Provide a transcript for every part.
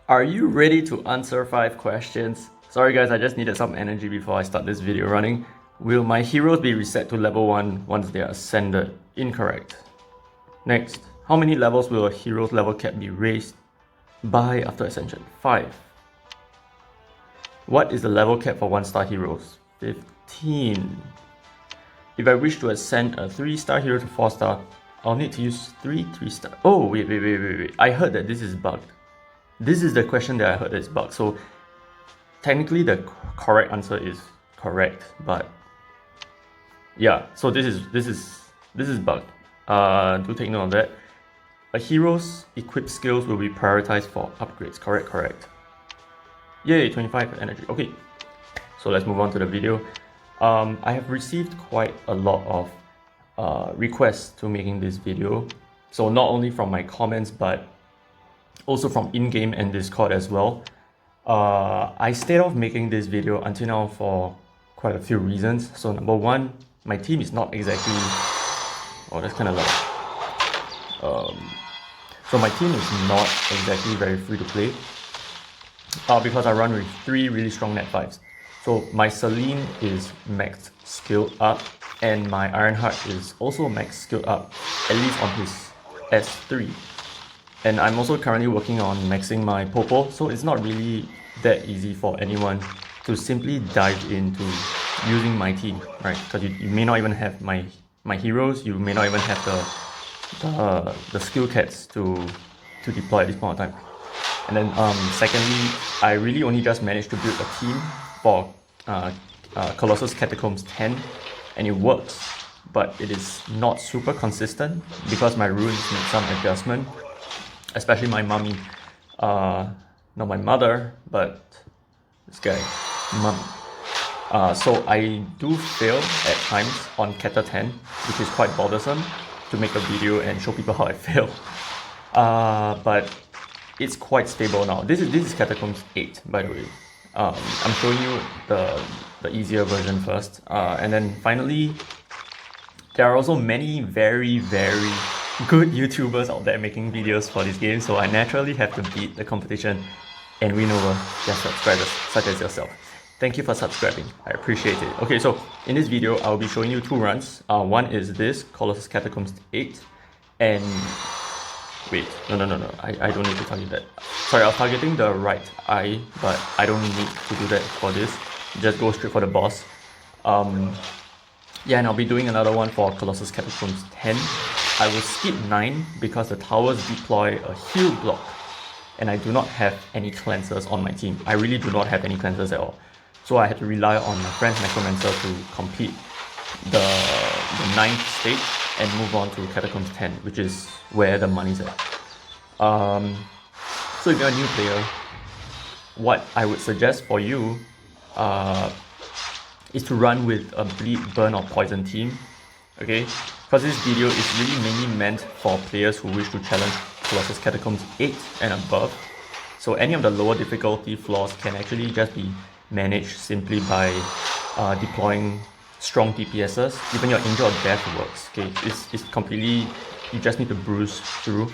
Are you ready to answer 5 questions? Sorry guys, I just needed some energy before I start this video running. Will my heroes be reset to level 1 once they are ascended? Incorrect. Next, how many levels will a hero's level cap be raised by after ascension? 5. What is the level cap for 1-star heroes? 15. If I wish to ascend a 3-star hero to 4-star, I'll need to use 3-3-star. Oh, wait. I heard that this is bugged. This is the question that I heard is bugged. So technically the correct answer is correct, but yeah, so this is bugged. Do take note of that. A hero's equipped skills will be prioritized for upgrades. Correct. Yay, 25 energy. Okay, so let's move on to the video. I have received quite a lot of requests to making this video. So not only from my comments, but also from in-game and Discord as well. I stayed off making this video until now for quite a few reasons. So number one, my team is not exactly... Oh, that's kind of loud. So my team is not exactly very free to play because I run with 3 really strong net 5s. So my Celine is maxed skill up and my Ironheart is also maxed skill up, at least on his S3. And I'm also currently working on maxing my Popo, so it's not really that easy for anyone to simply dive into using my team, right? Because you may not even have my heroes, you may not even have the skill cats to deploy at this point of time. And then secondly, I really only just managed to build a team for Colossus Catacombs 10, and it works, but it is not super consistent because my runes need some adjustment. Especially my mummy, not my mother, but this guy, mum. So I do fail at times on Cata 10, which is quite bothersome to make a video and show people how I fail. But it's quite stable now. This is Catacombs 8, by the way. I'm showing you the easier version first. And then finally, there are also many very good YouTubers out there making videos for this game, so I naturally have to beat the competition and win over their subscribers, such as yourself. Thank you for subscribing, I appreciate it. Okay, so in this video, I'll be showing you 2 runs. One is this, Colossus Catacombs 8, and... Wait, no, I don't need to target that. Sorry, I was targeting the right eye, but I don't need to do that for this. Just go straight for the boss. Yeah, and I'll be doing another one for Colossus Catacombs 10. I will skip 9 because the towers deploy a heal block and I do not have any cleansers on my team. I really do not have any cleansers at all. So I had to rely on my friend's Necromancer to complete the 9th stage and move on to Catacombs 10, which is where the money's at. So if you're a new player, what I would suggest for you is to run with a bleed, burn or poison team, okay? Because this video is really mainly meant for players who wish to challenge Colossus Catacombs 8 and above. So any of the lower difficulty floors can actually just be managed simply by deploying strong DPSs. Even your Angel of Death works, okay? It's completely, you just need to bruise through,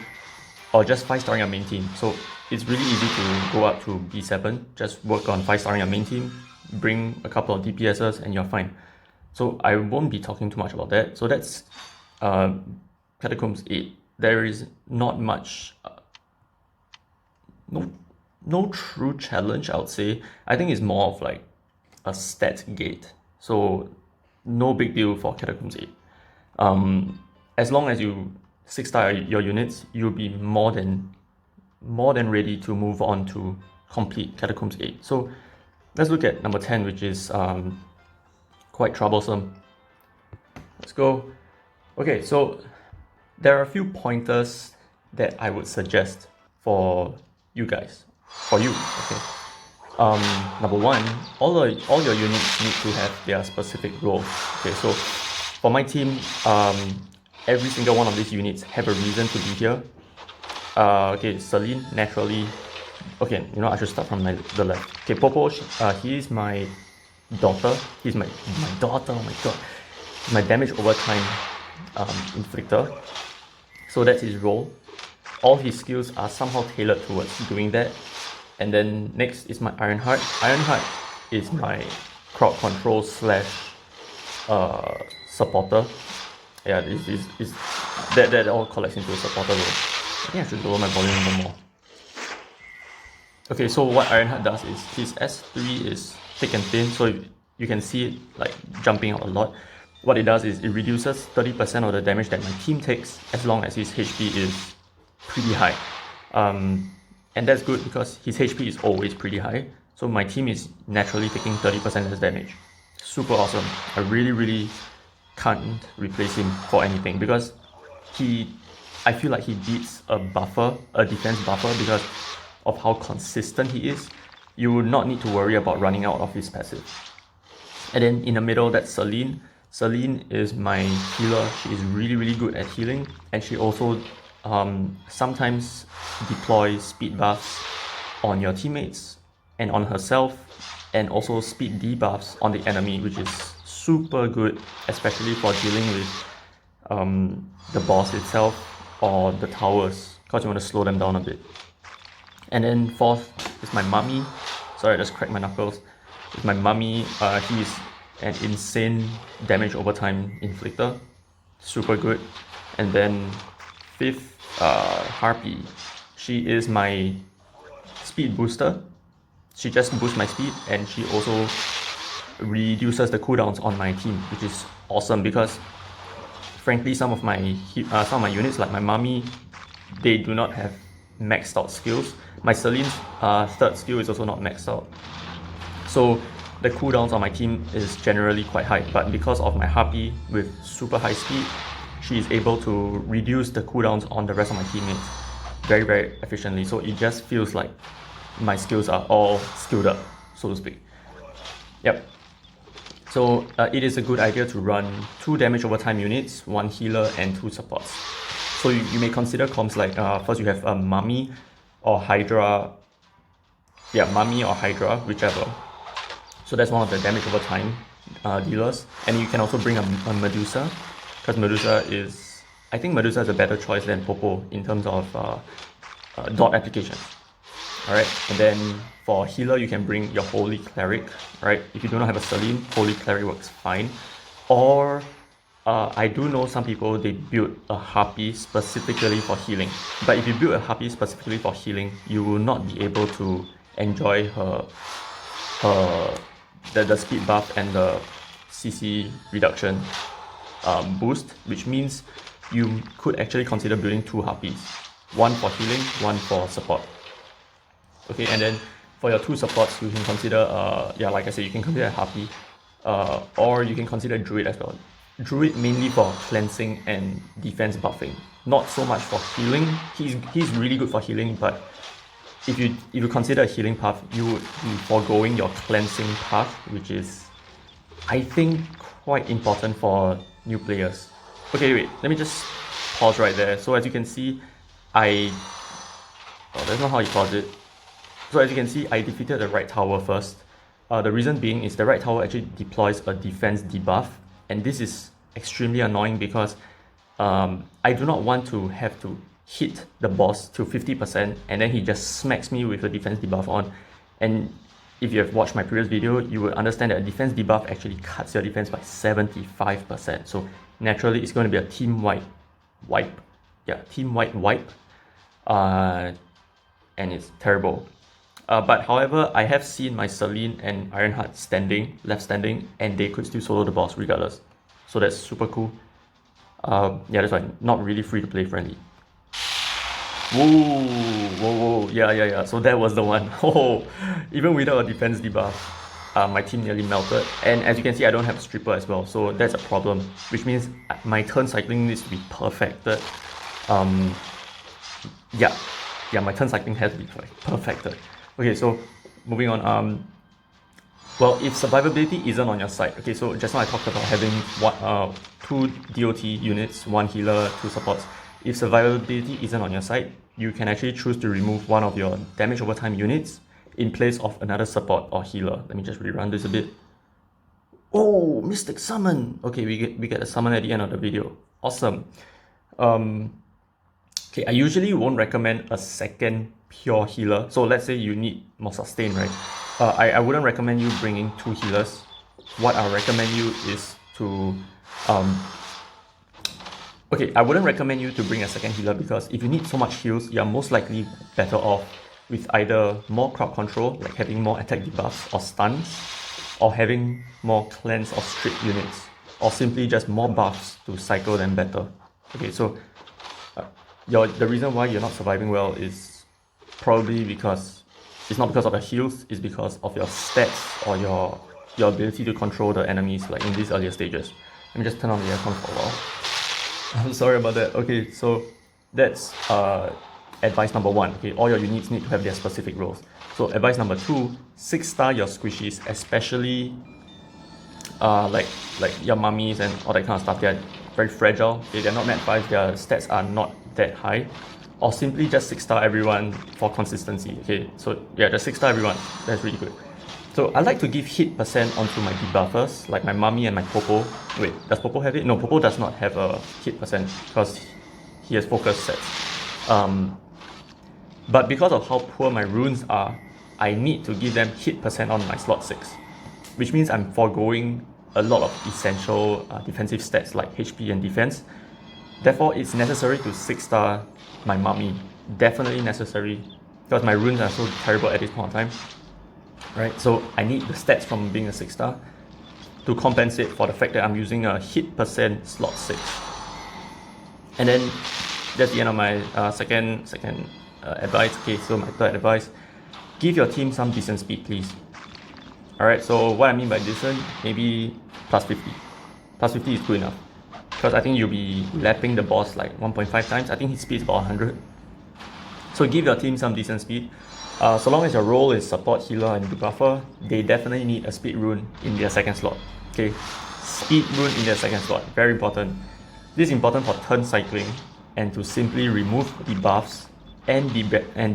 or just 5-starring your main team. So it's really easy to go up to B7, just work on 5-starring your main team, bring a couple of DPSs and you're fine. So I won't be talking too much about that. So that's Catacombs 8. There is not much, no true challenge, I would say. I think it's more of like a stat gate. So no big deal for Catacombs 8. As long as you 6-star your units, you'll be more than ready to move on to complete Catacombs 8. So let's look at number 10, which is quite troublesome. Let's go. Okay, so there are a few pointers that I would suggest for you guys, for you, okay? Number 1, all your units need to have their specific role. Okay, so for my team, every single one of these units have a reason to be here. Okay, Celine, naturally. Okay, you know, I should start from the left. Okay, Popo, he is my daughter. He's my daughter, oh my god. My damage over time inflictor. So that's his role. All his skills are somehow tailored towards doing that. And then next is my Ironheart. Ironheart is my crowd control slash supporter. Yeah, this is that all collects into a supporter role. I think I should lower my volume a little more. Okay, so what Ironheart does is his S3 is thick and thin, so you can see it like jumping out a lot. What it does is it reduces 30% of the damage that my team takes as long as his HP is pretty high. And that's good because his HP is always pretty high, so my team is naturally taking 30% less damage. Super awesome. I really can't replace him for anything because I feel like he beats a defense buffer because of how consistent he is. You would not need to worry about running out of his passive. And then in the middle, that's Celine. Celine is my healer. She is really good at healing, and she also sometimes deploys speed buffs on your teammates and on herself, and also speed debuffs on the enemy, which is super good, especially for dealing with the boss itself or the towers, because you want to slow them down a bit. And then fourth is my Mummy. Sorry, I just cracked my knuckles. It's my Mummy. He's an insane damage over time inflictor. Super good. And then fifth, Harpy. She is my speed booster. She just boosts my speed, and she also reduces the cooldowns on my team, which is awesome because frankly some of my units, like my Mummy, they do not have maxed out skills. My Celine's third skill is also not maxed out, so the cooldowns on my team is generally quite high, but because of my Harpy with super high speed, she is able to reduce the cooldowns on the rest of my teammates very efficiently, so it just feels like my skills are all skilled up, so to speak. Yep. So it is a good idea to run 2 damage over time units, 1 healer and 2 supports. So you may consider comps like, first you have Mummy or Hydra. Yeah, Mummy or Hydra, whichever. So that's one of the damage over time dealers. And you can also bring a Medusa, because Medusa is, I think Medusa is a better choice than Popo in terms of dot application. Alright, and then for healer you can bring your Holy Cleric, right? If you do not have a Celine, Holy Cleric works fine. Or I do know some people, they build a Harpy specifically for healing. But if you build a Harpy specifically for healing, you will not be able to enjoy the speed buff and the CC reduction boost, which means you could actually consider building 2 Harpies. One for healing, one for support. Okay, and then for your 2 supports, you can consider, like I said, you can consider a Harpy, or you can consider Druid as well. Druid mainly for cleansing and defense buffing, not so much for healing. He's really good for healing, but if you consider a healing path, you would be foregoing your cleansing path, which is, I think, quite important for new players. Okay, wait, let me just pause right there. So as you can see, that's not how you pause it. So as you can see, I defeated the right tower first. The reason being is the right tower actually deploys a defense debuff, and this is extremely annoying because I do not want to have to hit the boss to 50% and then he just smacks me with a defense debuff on. And if you have watched my previous video, you will understand that a defense debuff actually cuts your defense by 75%. So naturally, it's going to be a team-wide wipe. Yeah, team-wide wipe. And it's terrible. But however, I have seen my Celine and Ironheart left standing, and they could still solo the boss regardless. So that's super cool. That's why not really free to play friendly. Whoa, yeah. So that was the one. Oh, even without a defense debuff, my team nearly melted. And as you can see, I don't have a stripper as well, so that's a problem, which means my turn cycling needs to be perfected. My turn cycling has to be perfected. Okay, so moving on. Well, if survivability isn't on your side, okay, so just now I talked about having 2 DOT units, 1 healer, 2 supports. If survivability isn't on your side, you can actually choose to remove one of your damage over time units in place of another support or healer. Let me just rerun this a bit. Oh, Mystic Summon! Okay, we get a summon at the end of the video. Awesome. Okay, I usually won't recommend a second pure healer. So let's say you need more sustain, right? I wouldn't recommend you bringing 2 healers. What I recommend you is to okay, I wouldn't recommend you to bring a second healer, because if you need so much heals, you're most likely better off with either more crowd control, like having more attack debuffs or stuns, or having more cleanse or strip units, or simply just more buffs to cycle them better. Okay, so the reason why you're not surviving well is probably because it's not because of the heals, it's because of your stats or your ability to control the enemies, like in these earlier stages. Let me just turn on the aircon for a while. I'm sorry about that. Okay, so that's advice number 1. Okay, all your units need to have their specific roles. So advice number 2, 6-star your squishies, especially like your mummies and all that kind of stuff. They're very fragile. Okay, they're not net 5, their stats are not that high. Or simply just 6-star everyone for consistency. Okay, so yeah, just 6-star everyone. That's really good. So I like to give hit percent onto my debuffers, like my mummy and my Popo. Wait, does Popo have it? No, Popo does not have a hit percent because he has focus sets. But because of how poor my runes are, I need to give them hit percent on my slot 6, which means I'm foregoing a lot of essential defensive stats like HP and defense. Therefore, it's necessary to 6-star my mummy. Definitely necessary, because my runes are so terrible at this point in time. Right, so I need the stats from being a 6-star to compensate for the fact that I'm using a hit percent slot 6. And then that's the end of my second advice. Okay, so my third advice, give your team some decent speed, please. Alright, so what I mean by decent, maybe plus 50. Plus 50 is good enough, because I think you'll be lapping the boss like 1.5 times. I think his speed is about 100. So give your team some decent speed. So long as your role is support, healer, and debuffer, they definitely need a speed rune in their second slot. Okay, speed rune in their second slot, very important. This is important for turn cycling and to simply remove debuffs and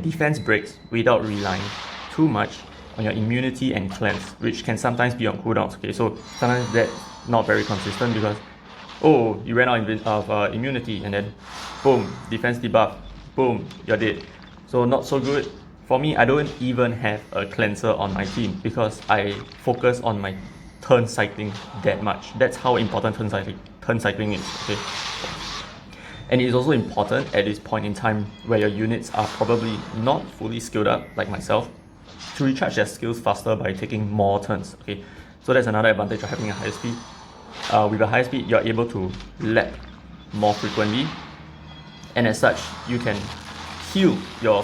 defense breaks without relying too much on your immunity and cleanse, which can sometimes be on cooldowns. Okay, so sometimes that's not very consistent, because oh, you ran out of immunity and then boom, defense debuff, boom, you're dead. So not so good. For me, I don't even have a cleanser on my team because I focus on my turn cycling that much. That's how important turn cycling is. Okay, and it is also important at this point in time where your units are probably not fully skilled up, like myself, to recharge their skills faster by taking more turns. Okay, so that's another advantage of having a higher speed. With a high speed, you're able to lap more frequently, and as such, you can heal your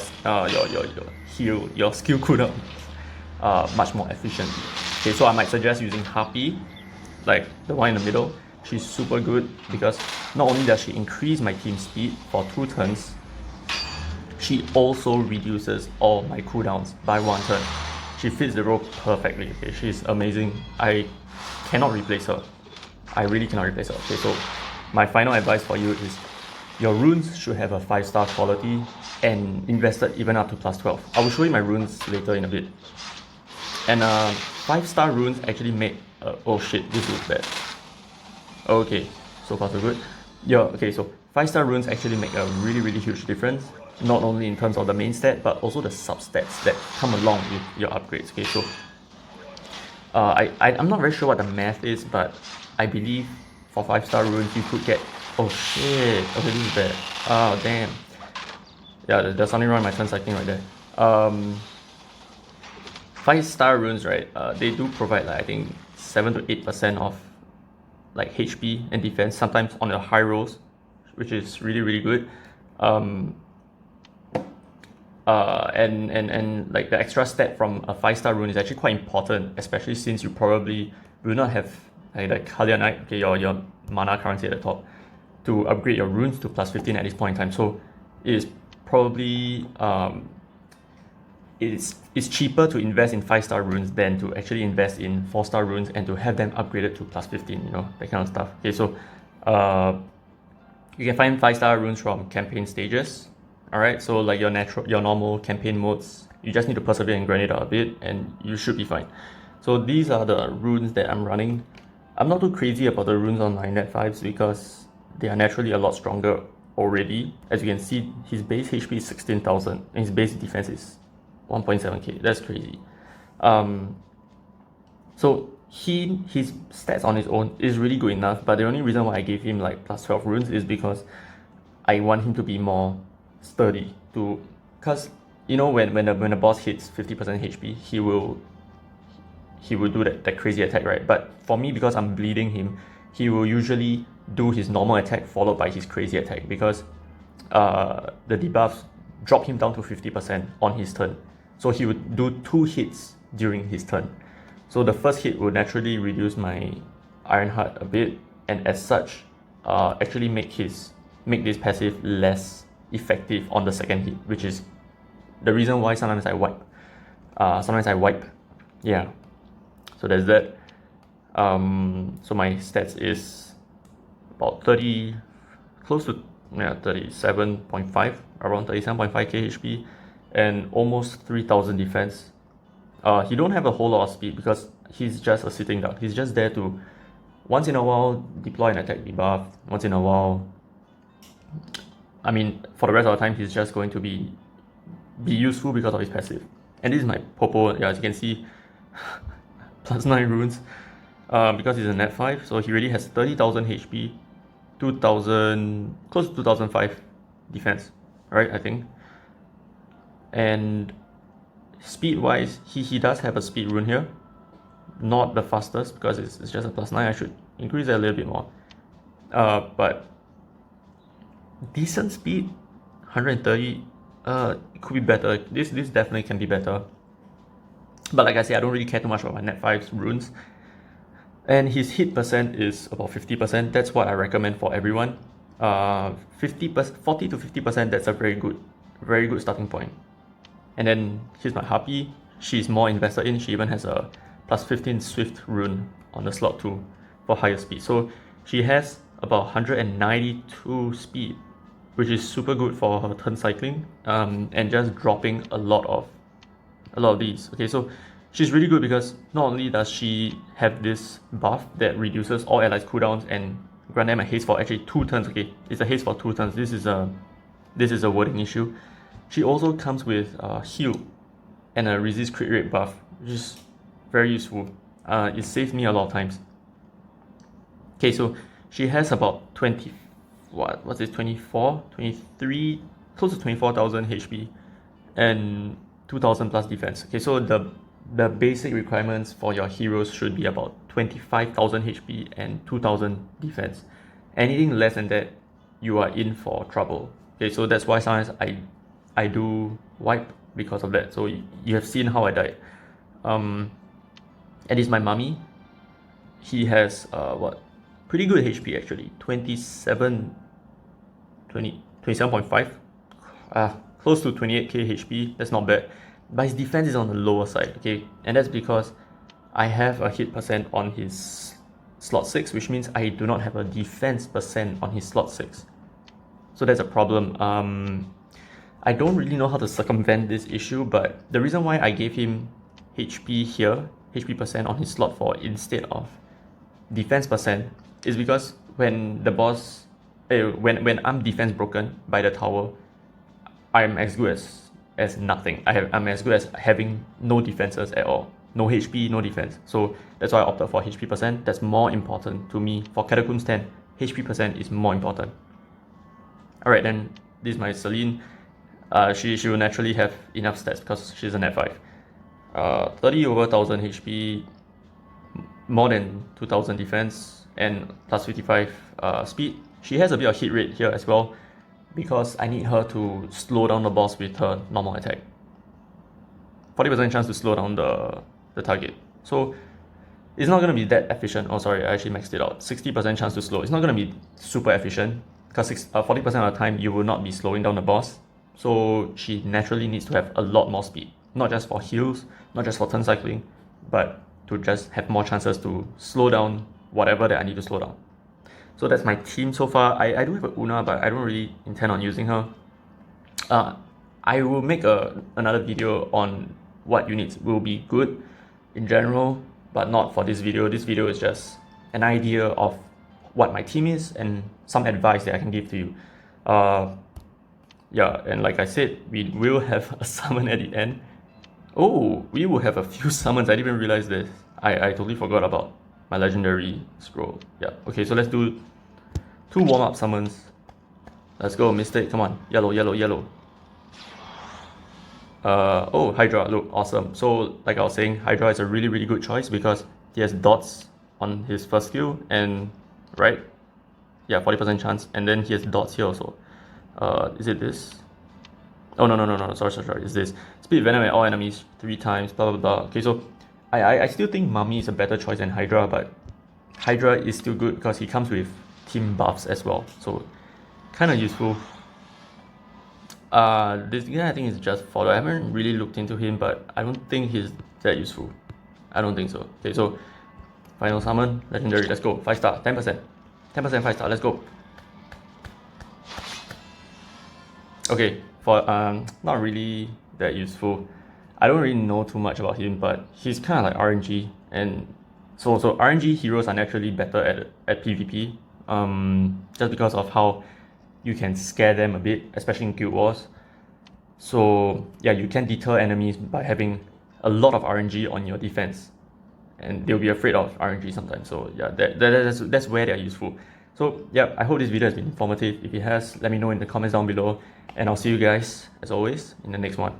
skill cooldown much more efficiently. Okay, so I might suggest using Harpy, like the one in the middle. She's super good because not only does she increase my team speed for 2 turns, she also reduces all my cooldowns by 1 turn. She fits the role perfectly. Okay, she's amazing. I cannot replace her. I really cannot replace her. Okay, so my final advice for you is your runes should have a 5-star quality and invested even up to plus 12. I will show you my runes later in a bit. And 5-star runes actually make oh shit, this looks bad. Okay, so far so good. Yeah, okay, so 5-star runes actually make a really huge difference, not only in terms of the main stat, but also the substats that come along with your upgrades. Okay, so I'm not very sure what the math is, but I believe for 5-star runes you could get, oh shit, okay, this is bad. Oh damn. Yeah, there's something wrong with my turn cycling right there. 5-star runes, right, they do provide like I think 7 to 8% of like HP and defense, sometimes on the high rolls, which is really good. And like the extra stat from a 5-star rune is actually quite important, especially since you probably will not have like Kalia Knight, okay, your mana currency at the top, to upgrade your runes to plus 15 at this point in time. So it is probably it's cheaper to invest in 5-star runes than to actually invest in 4-star runes and to have them upgraded to plus 15, you know, that kind of stuff. Okay, so you can find 5-star runes from campaign stages. Alright, so like your normal campaign modes, you just need to persevere and grind it out a bit and you should be fine. So these are the runes that I'm running. I'm not too crazy about the runes on my net 5s because they are naturally a lot stronger already. As you can see, his base HP is 16,000 and his base defense is 1.7k. That's crazy. So his stats on his own is really good enough, but the only reason why I gave him like plus 12 runes is because I want him to be more sturdy. Because you know when the boss hits 50% HP, he will do that crazy attack, right? But for me, because I'm bleeding him, he will usually do his normal attack followed by his crazy attack, because the debuffs drop him down to 50% on his turn. So he would do 2 hits during his turn. So the first hit will naturally reduce my Iron Heart a bit, and as such, actually make this passive less effective on the second hit, which is the reason why sometimes I wipe. Yeah. So there's that. So my stats is about 30, close to 37.5, around 37.5k HP, and almost 3,000 defense. He don't have a whole lot of speed because he's just a sitting duck. He's just there to once in a while deploy an attack debuff. Once in a while, I mean, for the rest of the time, he's just going to be useful because of his passive. And this is my Popo. Yeah, as you can see, plus 9 runes. Because he's a net 5, so he already has 30,000 HP, 2,000, close to 2,005 defense, right? I think. And speed wise, he does have a speed rune here, not the fastest because it's just a plus 9. I should increase that a little bit more. But decent speed, 130. It could be better. This definitely can be better. But like I said, I don't really care too much about my net 5's runes. And his hit percent is about 50%. That's what I recommend for everyone. 40 to 50%. That's a very good starting point. And then here's my Harpy. She's more invested in. She even has a plus 15 Swift rune on the slot too for higher speed. So she has about 192 speed, which is super good for her turn cycling. And just dropping a lot of these. Okay, so she's really good because not only does she have this buff that reduces all allies cooldowns and grant them a haste for actually 2 turns. Okay, it's a haste for 2 turns. This is a wording issue. She also comes with heal and a resist crit rate buff, which is very useful. It saved me a lot of times. Okay, so she has about 24, 23, close to 24,000 HP and 2,000 plus defense. Okay, so the basic requirements for your heroes should be about 25,000 HP and 2,000 defense. Anything less than that, you are in for trouble. Okay, so that's why sometimes I do wipe because of that. So you have seen how I died. And it's my mummy. He has pretty good HP actually, 27.5, close to 28k HP. That's not bad, but his defense is on the lower side. Okay, and that's because I have a hit percent on his slot 6, which means I do not have a defense percent on his slot 6. So that's a problem. I don't really know how to circumvent this issue, but the reason why I gave him HP here, HP percent on his slot 4 instead of defense percent, is because when the boss, when I'm defense broken by the tower, I'm as good as nothing. I'm as good as having no defenses at all. No HP, no defense. So that's why I opted for HP percent. That's more important to me. For Catacombs 10, HP percent is more important. Alright, then this is my Celine. She will naturally have enough stats because she's a net 5. 30 over 1000 HP, more than 2000 defense, and plus 55 speed. She has a bit of hit rate here as well because I need her to slow down the boss with her normal attack. 40% chance to slow down the target. So it's not going to be that efficient. Oh sorry, I actually maxed it out. 60% chance to slow. It's not going to be super efficient because 40% of the time you will not be slowing down the boss. So she naturally needs to have a lot more speed. Not just for heals, not just for turn cycling, but to just have more chances to slow down whatever that I need to slow down. So that's my team so far. I do have a Una, but I don't really intend on using her. I will make another video on what units will be good in general, but not for this video. This video is just an idea of what my team is and some advice that I can give to you. Yeah, and like I said, we will have a summon at the end. Oh, we will have a few summons. I didn't even realize this. I totally forgot about my legendary scroll. Yeah, okay, so let's do 2 warm-up summons. Let's go, Mystic, come on. Yellow, yellow, yellow. Oh, Hydra, look, awesome. So, like I was saying, Hydra is a really, really good choice because he has dots on his first skill and, right? Yeah, 40% chance. And then he has dots here also. Is it this? Oh, no, sorry, it's this. Speed Venom at all enemies 3 times, blah, blah, blah. Okay, so I still think Mummy is a better choice than Hydra, but Hydra is still good because he comes with team buffs as well. So, kind of useful. This guy I think is just fodder. I haven't really looked into him, but I don't think he's that useful. I don't think so. Okay, so final summon, legendary, let's go. 5 star, 10%. 10% 5 star, let's go. Okay, for not really that useful. I don't really know too much about him, but he's kind of like RNG, and so RNG heroes are naturally better at PvP. Just because of how you can scare them a bit, especially in Guild Wars. So yeah, you can deter enemies by having a lot of RNG on your defense, and they'll be afraid of RNG sometimes. So yeah, that's where they're useful. So yeah, I hope this video has been informative. If it has, let me know in the comments down below, and I'll see you guys as always in the next one.